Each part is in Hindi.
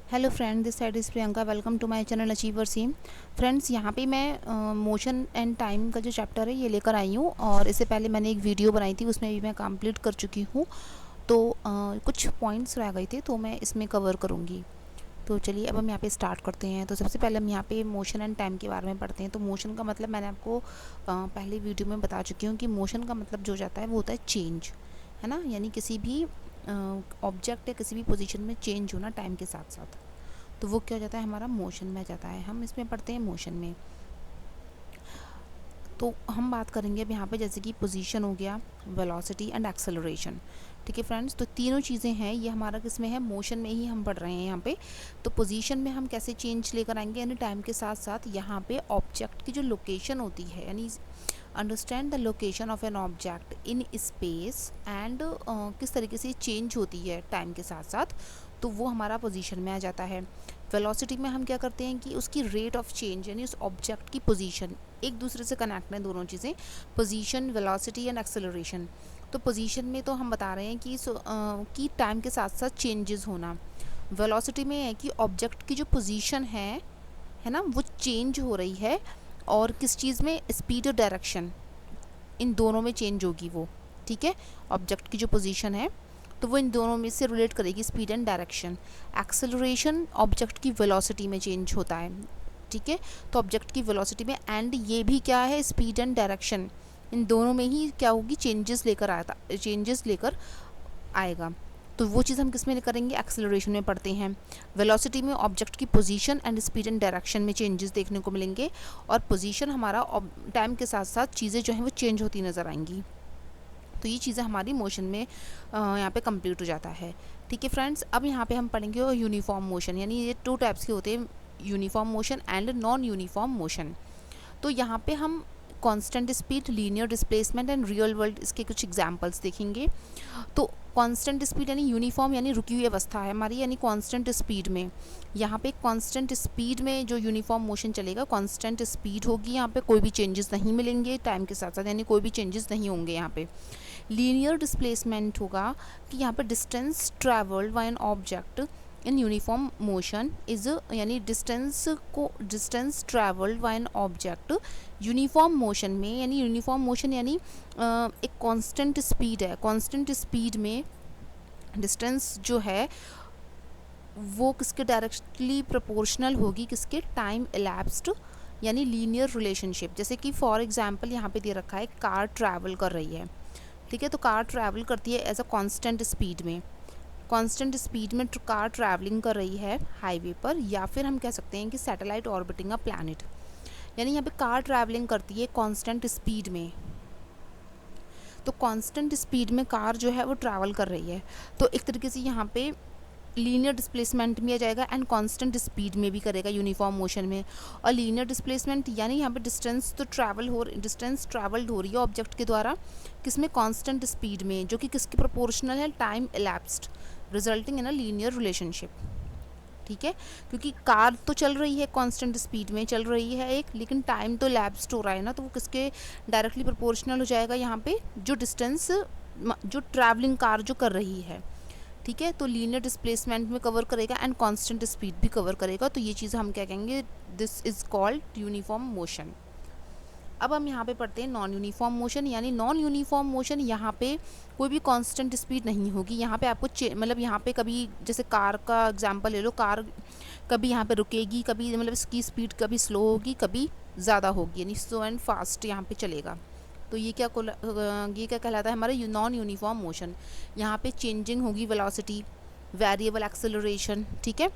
Hello friend, this side is Priyanka. Welcome to my channel achiever seem. Friends, यहाँ पे मैं मोशन एंड टाइम का जो चैप्टर है ये लेकर आई हूँ, और इससे पहले मैंने एक वीडियो बनाई थी, उसमें भी मैं कंप्लीट कर चुकी हूँ। तो कुछ पॉइंट्स रह गए थे तो मैं इसमें कवर करूँगी। तो चलिए अब हम यहाँ पे स्टार्ट करते हैं। तो सबसे पहले हम यहाँ पे मोशन एंड टाइम के बारे में पढ़ते हैं। तो मोशन का मतलब मैंने आपको पहले वीडियो में बता चुकी हूँ कि मोशन का मतलब जो जाता है वो होता है चेंज, है ना। यानी किसी भी ऑब्जेक्ट या किसी भी पोजीशन में चेंज होना टाइम के साथ साथ, तो वो क्या हो जाता है, हमारा मोशन में जाता है। हम इसमें पढ़ते हैं मोशन में। तो हम बात करेंगे अब यहाँ पे जैसे कि पोजीशन हो गया, वेलोसिटी एंड एक्सेलरेशन। ठीक है फ्रेंड्स, तो तीनों चीज़ें हैं, ये हमारा किस में है, मोशन में ही हम पढ़ रहे हैं यहाँ पे। तो पोजीशन में हम कैसे चेंज लेकर आएंगे, यानी टाइम के साथ साथ यहाँ पे ऑब्जेक्ट की जो लोकेशन होती है, यानी understand the location of N object in space and किस तरीके से चेंज होती है टाइम के साथ साथ, तो वो हमारा पोजीशन में आ जाता है। वेलोसिटी में हम क्या करते हैं कि उसकी रेट ऑफ चेंज, यानी उस ऑब्जेक्ट की पोजीशन, एक दूसरे से कनेक्ट हैं दोनों चीज़ें, पोजीशन, वेलोसिटी एंड एक्सेलरेशन। तो पोजीशन में तो हम बता रहे हैं कि टाइम के साथ साथ चेंजेस होना। वेलोसिटी में है कि ऑब्जेक्ट की जो पोजीशन है ना, वो चेंज हो रही है, और किस चीज़ में, स्पीड और डायरेक्शन, इन दोनों में चेंज होगी वो। ठीक है, ऑब्जेक्ट की जो पोजीशन है तो वो इन दोनों में से रिलेट करेगी, speed and direction. Acceleration object की वेलोसिटी में चेंज होता है। ठीक है, तो ऑब्जेक्ट की वेलोसिटी में, एंड ये भी क्या है, स्पीड एंड डायरेक्शन, इन दोनों में ही क्या होगी, चेंजेस लेकर आएगा। तो वो चीज़ हम किस में करेंगे, एक्सेलरेशन में पढ़ते हैं। वेलोसिटी में ऑब्जेक्ट की position and speed and direction में चेंजेस देखने को मिलेंगे, और पोजीशन हमारा टाइम के साथ साथ चीज़ें जो हैं वो चेंज होती नज़र आएंगी। तो ये चीज़ें हमारी मोशन में यहाँ पे कंप्लीट हो जाता है। ठीक है फ्रेंड्स, अब यहाँ पे हम पढ़ेंगे यूनिफॉर्म मोशन, यानी ये टू टाइप्स के होते हैं, uniform motion and non uniform motion. तो यहाँ पे हम constant speed, linear displacement and real world, इसके कुछ एग्जांपल्स देखेंगे। तो कांस्टेंट स्पीड यानी यूनिफॉर्म, यानी रुकी हुई अवस्था है हमारी, यानी कांस्टेंट स्पीड में, यहाँ पे कांस्टेंट स्पीड में जो यूनिफॉर्म मोशन चलेगा, कांस्टेंट स्पीड होगी, यहाँ पे कोई भी चेंजेस नहीं मिलेंगे टाइम के साथ साथ, यानी कोई भी चेंजेस नहीं होंगे यहाँ पे। लीनियर डिस्प्लेसमेंट होगा कि यहाँ पे distance travelled by an object in uniform motion is, यानी distance travelled by an object uniform motion में, यानी यूनिफॉर्म मोशन यानी एक कांस्टेंट स्पीड है, कांस्टेंट स्पीड में डिस्टेंस जो है वो किसके डायरेक्टली प्रोपोर्शनल होगी, किसके, टाइम एलैप्स्ड, यानी लीनियर रिलेशनशिप। जैसे कि फॉर एग्जांपल यहाँ पे दे रखा है, कार ट्रैवल कर रही है। ठीक है, तो कार ट्रैवल करती है एज अ कांस्टेंट स्पीड में, कांस्टेंट स्पीड में कार ट्रैवलिंग कर रही है हाईवे पर, या फिर हम कह सकते हैं कि सैटेलाइट ऑर्बिटिंग अ प्लैनेट, यानी यहाँ पे कार ट्रैवलिंग करती है कांस्टेंट स्पीड में। तो कांस्टेंट स्पीड में कार जो है वो ट्रैवल कर रही है, तो एक तरीके से यहाँ पे लीनियर डिस्प्लेसमेंट में आ जाएगा, एंड कांस्टेंट स्पीड में भी करेगा यूनिफॉर्म मोशन में। और लीनियर डिस्प्लेसमेंट यानी यहाँ पे डिस्टेंस ट्रैवल्ड हो रही है ऑब्जेक्ट के द्वारा, किसमें, कांस्टेंट स्पीड में, जो कि किसके प्रोपोर्शनल है, time elapsed, resulting in a linear relationship. ठीक है, क्योंकि कार तो चल रही है, कांस्टेंट स्पीड में चल रही है एक, लेकिन टाइम तो लैप्स्ड हो रहा है ना, तो वो किसके डायरेक्टली प्रोपोर्शनल हो जाएगा यहाँ पे, जो डिस्टेंस जो ट्रैवलिंग कार जो कर रही है। ठीक है, तो लीनियर डिस्प्लेसमेंट में कवर करेगा एंड कांस्टेंट स्पीड भी कवर करेगा, तो ये चीज़ हम क्या कहेंगे, this is called uniform motion. अब हम यहाँ पे पढ़ते हैं नॉन यूनिफॉर्म मोशन, यानी नॉन यूनिफॉर्म मोशन, यहाँ पे कोई भी कांस्टेंट स्पीड नहीं होगी। यहाँ पे आपको मतलब यहाँ पे कभी, जैसे कार का एग्जांपल ले लो, कार कभी यहाँ पे रुकेगी, कभी मतलब इसकी स्पीड कभी स्लो होगी, कभी ज़्यादा होगी, यानी स्लो एंड फास्ट यहाँ पे चलेगा। तो ये क्या कहलाता है, हमारा नॉन यूनिफॉर्म मोशन। यहाँ पे चेंजिंग होगी वेलोसिटी, वेरिएबल एक्सेलरेशन। ठीक है,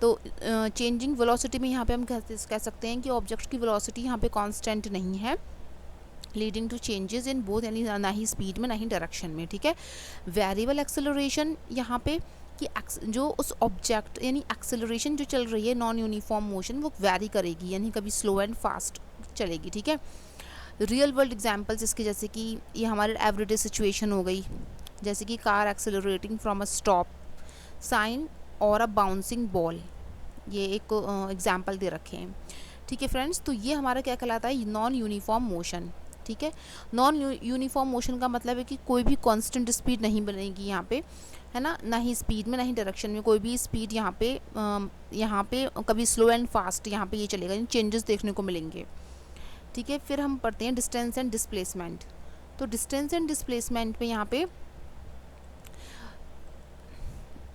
तो चेंजिंग वेलोसिटी में यहाँ पे हम कह सकते हैं कि ऑब्जेक्ट की वेलोसिटी यहाँ पे कांस्टेंट नहीं है, leading to changes in both, यानी ना ही स्पीड में ना ही डायरेक्शन में। ठीक है, वेरिएबल एक्सेलरेशन यहाँ पे कि जो उस ऑब्जेक्ट, यानी एक्सेलरेशन जो चल रही है नॉन यूनिफॉर्म मोशन, वो वेरी करेगी, यानी कभी स्लो एंड फास्ट चलेगी। ठीक है, रियल वर्ल्ड एग्जांपल्स इसके, जैसे कि ये हमारे एवरीडे सिचुएशन हो गई, जैसे कि car accelerating from a stop sign और अ बाउंसिंग बॉल, ये एक एग्जांपल दे रखे हैं। ठीक है फ्रेंड्स, तो ये हमारा क्या कहलाता है, नॉन यूनिफॉर्म मोशन। ठीक है। नॉन यूनिफॉर्म मोशन का मतलब है कि कोई भी कांस्टेंट स्पीड नहीं बनेगी यहाँ पे, है ना, ना ही स्पीड में ना ही डायरेक्शन में, कोई भी स्पीड यहाँ पे कभी स्लो एंड फास्ट यहाँ पे ये चलेगा, इन चेंजेस देखने को मिलेंगे। ठीक है। फिर हम पढ़ते हैं डिस्टेंस एंड डिस्प्लेसमेंट। तो डिस्टेंस एंड डिस्प्लेसमेंट में यहाँ पे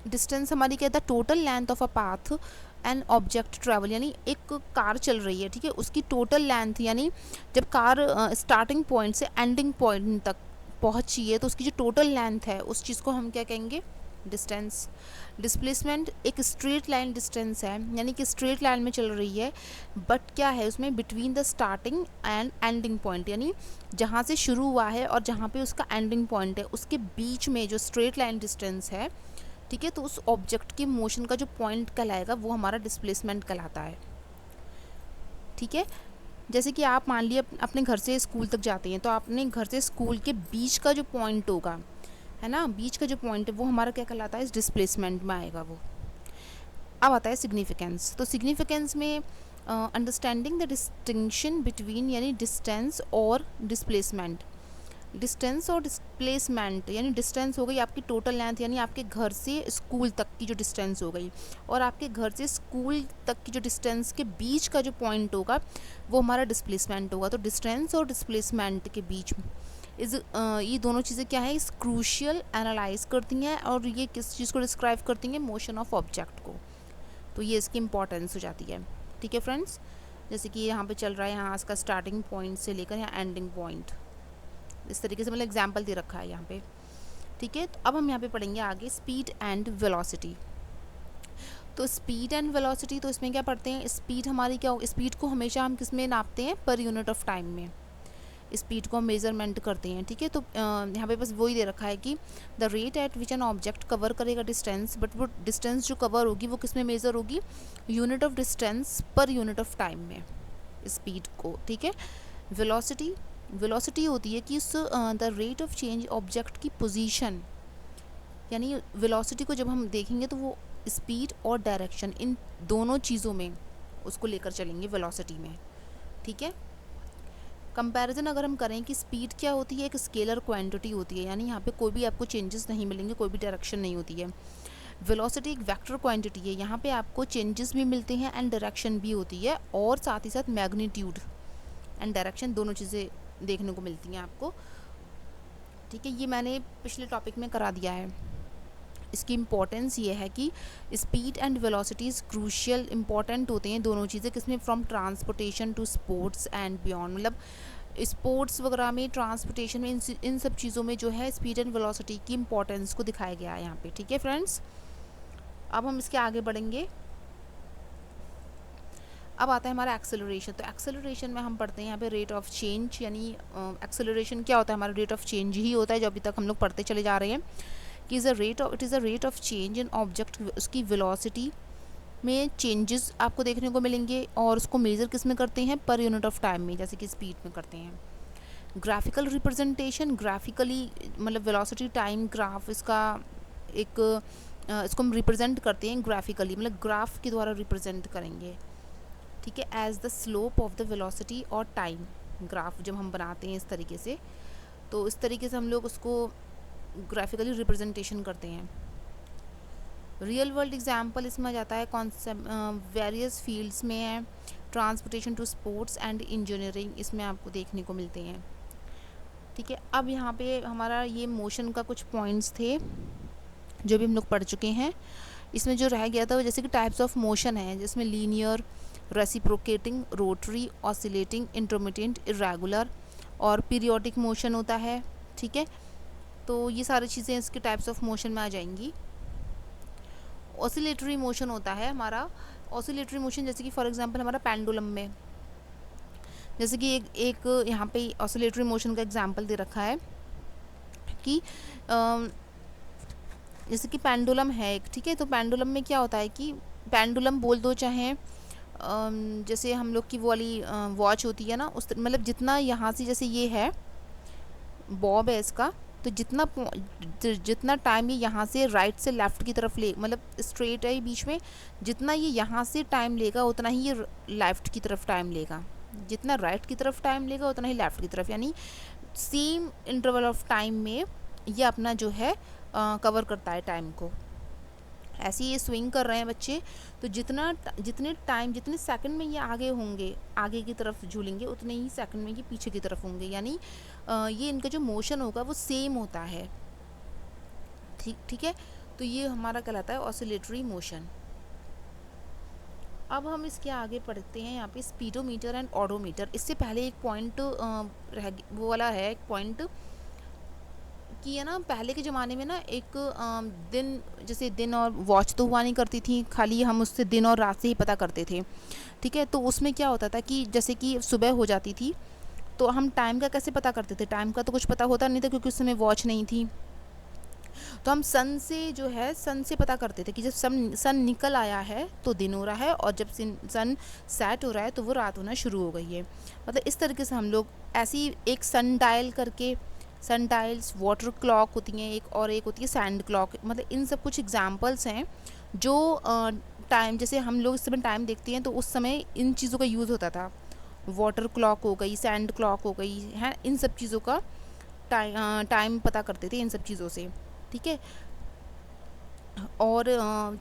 डिस्टेंस हमारी क्या था, total length of a path and object travel, यानी एक कार चल रही है, ठीक है, उसकी टोटल लेंथ, यानी जब कार स्टार्टिंग पॉइंट से एंडिंग पॉइंट तक पहुंची है तो उसकी जो टोटल लेंथ है उस चीज़ को हम क्या कहेंगे, डिस्टेंस। डिस्प्लेसमेंट एक स्ट्रेट लाइन डिस्टेंस है, यानी कि स्ट्रेट लाइन में चल रही है, बट क्या है उसमें between the starting and ending point, यानी जहाँ से शुरू हुआ है और जहाँ पे उसका एंडिंग पॉइंट है उसके बीच में जो स्ट्रेट लाइन डिस्टेंस है, ठीक है, तो उस ऑब्जेक्ट के मोशन का जो पॉइंट कहलाएगा वो हमारा डिस्प्लेसमेंट कहलाता है। ठीक है। जैसे कि आप मान लिए अपने घर से स्कूल तक जाते हैं, तो आपने घर से स्कूल के बीच का जो पॉइंट होगा, है ना, बीच का जो पॉइंट है वो हमारा क्या कहलाता है, इस डिस्प्लेसमेंट में आएगा वो। अब आता है सिग्निफिकेंस। तो सिग्निफिकेंस में अंडरस्टैंडिंग द डिस्टिंक्शन बिटवीन, यानी डिस्टेंस और डिस्प्लेसमेंट। डिस्टेंस और डिस्प्लेसमेंट, यानी डिस्टेंस हो गई आपकी टोटल लेंथ, यानी आपके घर से स्कूल तक की जो डिस्टेंस हो गई, और आपके घर से स्कूल तक की जो डिस्टेंस के बीच का जो पॉइंट होगा वो हमारा डिस्प्लेसमेंट होगा। तो डिस्टेंस और डिस्प्लेसमेंट के बीच ये दोनों चीज़ें क्या है, इस क्रूशियल एनालाइज करती हैं, और ये किस चीज़ को डिस्क्राइब करती हैं, मोशन ऑफ ऑब्जेक्ट को। तो ये इसकी इंपॉर्टेंस हो जाती है। ठीक है फ्रेंड्स, जैसे कि यहाँ पे चल रहा है, यहाँ इसका स्टार्टिंग पॉइंट से लेकर यहाँ एंडिंग पॉइंट, इस तरीके से मतलब एग्जाम्पल दे रखा है यहाँ पे। ठीक है। तो अब हम यहाँ पे पढ़ेंगे आगे स्पीड एंड वेलोसिटी। तो स्पीड एंड वेलोसिटी, तो इसमें क्या पढ़ते हैं, स्पीड हमारी क्या हो, स्पीड को हमेशा हम किस में नापते हैं, पर यूनिट ऑफ टाइम में स्पीड को हम मेजरमेंट करते हैं। ठीक है। तो यहाँ पे बस वही दे रखा है कि the rate at which an object cover करेगा डिस्टेंस, बट वो डिस्टेंस जो कवर होगी वो किस में मेजर होगी, unit of distance per unit of time में स्पीड को। ठीक है। वेलोसिटी, वेलोसिटी होती है कि उस the rate of change object की पोजीशन, यानी वेलोसिटी को जब हम देखेंगे तो वो स्पीड और डायरेक्शन इन दोनों चीज़ों में उसको लेकर चलेंगे वेलोसिटी में। ठीक है। कंपैरिजन अगर हम करें कि स्पीड क्या होती है, एक स्केलर क्वांटिटी होती है, यानी यहाँ पे कोई भी आपको चेंजेस नहीं मिलेंगे, कोई भी डायरेक्शन नहीं होती है। वेलोसिटी एक वेक्टर क्वांटिटी है, यहाँ पे आपको चेंजेस भी मिलते हैं एंड डायरेक्शन भी होती है, और साथ ही साथ मैग्नीट्यूड एंड डायरेक्शन दोनों चीज़ें देखने को मिलती हैं आपको। ठीक है। ये मैंने पिछले टॉपिक में करा दिया है। इसकी इम्पोर्टेंस ये है कि speed and velocities crucial important होते हैं दोनों चीज़ें, किसमें, from transportation to sports and beyond, मतलब स्पोर्ट्स वगैरह में, ट्रांसपोर्टेशन में, इन सब चीज़ों में जो है स्पीड एंड वेलोसिटी की इंपॉर्टेंस को दिखाया गया है यहाँ पे। ठीक है फ्रेंड्स। अब हम इसके आगे बढ़ेंगे। अब आता है हमारा एक्सेलरेशन। तो एक्सेलरेशन में हम पढ़ते हैं यहाँ पे रेट ऑफ चेंज, यानी एक्सेलरेशन क्या होता है, हमारा रेट ऑफ चेंज ही होता है जो अभी तक हम लोग पढ़ते चले जा रहे हैं, कि it is a rate of change in object, उसकी वेलोसिटी में चेंजेस आपको देखने को मिलेंगे, और उसको मेज़र किस में करते हैं, पर यूनिट ऑफ टाइम में, जैसे कि स्पीड में करते हैं। ग्राफिकल रिप्रेजेंटेशन, ग्राफिकली मतलब वेलोसिटी टाइम ग्राफ, इसका एक इसको हम रिप्रेजेंट करते हैं ग्राफिकली, मतलब ग्राफ के द्वारा रिप्रेजेंट करेंगे। ठीक है। As the slope of the velocity और टाइम, ग्राफ जब हम बनाते हैं इस तरीके से, तो इस तरीके से हम लोग उसको ग्राफिकली रिप्रेजेंटेशन करते हैं। रियल वर्ल्ड एग्जाम्पल इसमें आ जाता है कॉन्सेप्ट, वेरियस फील्ड्स में है, transportation to sports and engineering, इसमें आपको देखने को मिलते हैं। ठीक है। अब यहाँ पे हमारा ये मोशन का कुछ पॉइंट्स थे जो भी हम लोग पढ़ चुके हैं। इसमें जो रह गया था वो जैसे कि टाइप्स ऑफ मोशन है, जिसमें linear, reciprocating, rotary, oscillating, intermittent, irregular और पीरियोडिक मोशन होता है। ठीक है। तो ये सारी चीज़ें इसके टाइप्स ऑफ मोशन में आ जाएंगी। ऑसिलेटरी मोशन होता है हमारा, ऑसिलेटरी मोशन जैसे कि फॉर एग्जांपल हमारा पेंडुलम में, जैसे कि एक यहाँ पे ऑसिलेटरी मोशन का एग्जांपल दे रखा है कि जैसे कि पेंडुलम है एक, ठीक है। तो पेंडुलम में क्या होता है कि पेंडुलम बोल दो चाहे जैसे हम लोग की वो वाली वॉच होती है ना, उस मतलब जितना यहाँ से, जैसे ये है बॉब है इसका, तो जितना टाइम ये यहाँ से राइट से लेफ़्ट की तरफ ले, मतलब स्ट्रेट है बीच में, जितना ये यहाँ से टाइम लेगा उतना ही ये लेफ़्ट की तरफ टाइम लेगा। जितना राइट की तरफ टाइम लेगा उतना ही लेफ़्ट की तरफ, यानी सेम इंटरवल ऑफ टाइम में ये अपना जो है कवर करता है टाइम को। ऐसे ये स्विंग कर रहे हैं बच्चे, तो जितने टाइम जितने सेकंड में ये आगे होंगे, आगे की तरफ झूलेंगे, उतने ही सेकंड में ये पीछे की तरफ होंगे, यानी ये इनका जो मोशन होगा वो सेम होता है। ठीक है, तो ये हमारा कहलाता है ऑसिलेटरी मोशन। अब हम इसके आगे पढ़ते हैं यहाँ पे स्पीडोमीटर एंड ऑडोमीटर। इससे पहले एक पॉइंट वो वाला है, एक पॉइंट कि है ना, पहले के ज़माने में ना एक दिन, जैसे दिन और वॉच तो हुआ नहीं करती थी, खाली हम उससे दिन और रात से ही पता करते थे। ठीक है, तो उसमें क्या होता था कि जैसे कि सुबह हो जाती थी तो हम टाइम का कैसे पता करते थे? टाइम का तो कुछ पता होता नहीं था क्योंकि उस समय वॉच नहीं थी। तो हम सन से जो है, सन से पता करते थे कि जब सन निकल आया है तो दिन हो रहा है, और जब सन सेट हो रहा है तो वो रात होना शुरू हो गई है। मतलब इस तरीके से हम लोग ऐसी एक सन डायल करके, सन डायल्स, वाटर क्लॉक होती हैं एक, और एक होती है सैंड क्लॉक, मतलब इन सब कुछ एग्जाम्पल्स हैं जो टाइम, जैसे हम लोग इस समय टाइम देखते हैं तो उस समय इन चीज़ों का यूज़ होता था। वाटर क्लॉक हो गई, सैंड क्लॉक हो गई है, इन सब चीज़ों का टाइम पता करते थे इन सब चीज़ों से। ठीक है, और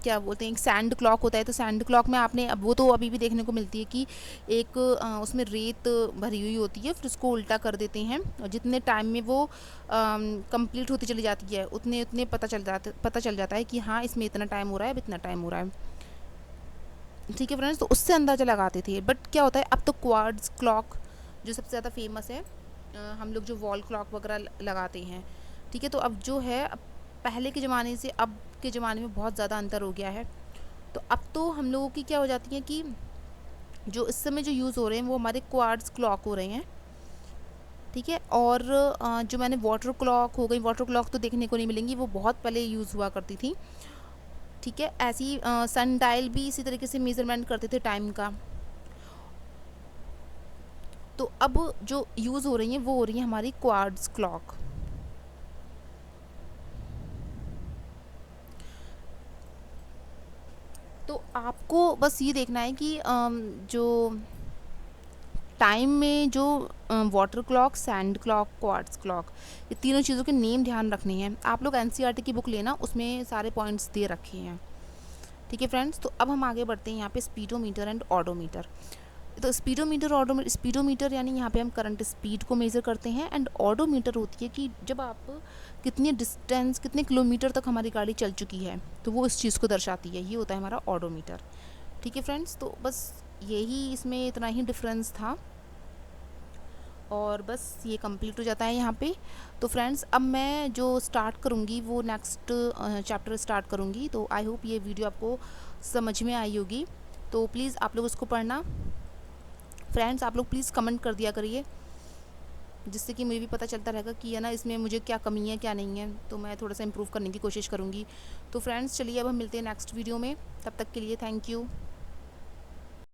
क्या बोलते हैं, एक सैंड क्लॉक होता है, तो सैंड क्लॉक में आपने, अब वो तो अभी भी देखने को मिलती है कि एक उसमें रेत भरी हुई होती है, फिर उसको उल्टा कर देते हैं, और जितने टाइम में वो कंप्लीट होती चली जाती है उतने उतने पता चल जाता है कि हाँ इसमें इतना टाइम हो रहा है, अब इतना टाइम हो रहा है। ठीक है फ्रेंड्स, तो उससे अंदाज़ा लगाते थे। बट क्या होता है, अब तो क्वार्ट्ज क्लॉक जो सबसे ज़्यादा फेमस है, हम लोग जो वॉल क्लॉक वगैरह लगाते हैं। ठीक है, तो अब जो है, अब पहले के ज़माने से अब के ज़माने में बहुत ज़्यादा अंतर हो गया है। तो अब तो हम लोगों की क्या हो जाती है कि जो इस समय जो यूज़ हो रहे हैं वो हमारे क्वार्ट्ज क्लॉक हो रहे हैं। ठीक है, और जो मैंने वाटर क्लॉक हो गई, वाटर क्लॉक तो देखने को नहीं मिलेंगी, वो बहुत पहले यूज़ हुआ करती थी। ठीक है, ऐसी सन डायल भी इसी तरीके से मेज़रमेंट करते थे टाइम का। तो अब जो यूज़ हो रही हैं वो हो रही है हमारी क्वार्ट्ज क्लॉक। तो आपको बस ये देखना है कि जो टाइम में जो water clock, sand clock, quartz clock, ये तीनों चीज़ों के नेम ध्यान रखने हैं। आप लोग एनसीईआरटी की बुक लेना, उसमें सारे पॉइंट्स दे रखे हैं। ठीक है फ्रेंड्स, तो अब हम आगे बढ़ते हैं यहाँ पे स्पीडोमीटर एंड ऑडोमीटर। तो स्पीडोमीटर यानी यहाँ पे हम करंट स्पीड को मेज़र करते हैं, एंड ऑडोमीटर होती है कि जब आप कितनी डिस्टेंस, कितने किलोमीटर तक हमारी गाड़ी चल चुकी है, तो वो इस चीज़ को दर्शाती है, ये होता है हमारा ऑडोमीटर। ठीक है फ्रेंड्स, तो बस यही इसमें इतना ही डिफरेंस था, और बस ये कंप्लीट हो जाता है यहाँ पे। तो फ्रेंड्स, अब मैं जो स्टार्ट करूँगी वो नेक्स्ट चैप्टर स्टार्ट करूँगी, तो आई होप ये वीडियो आपको समझ में आई होगी। तो प्लीज़ आप लोग उसको पढ़ना। फ्रेंड्स, आप लोग प्लीज़ कमेंट कर दिया करिए, जिससे कि मुझे भी पता चलता रहेगा कि है ना इसमें मुझे क्या कमी है क्या नहीं है, तो मैं थोड़ा सा इम्प्रूव करने की कोशिश करूँगी। तो फ्रेंड्स चलिए, अब हम मिलते हैं नेक्स्ट वीडियो में, तब तक के लिए थैंक यू।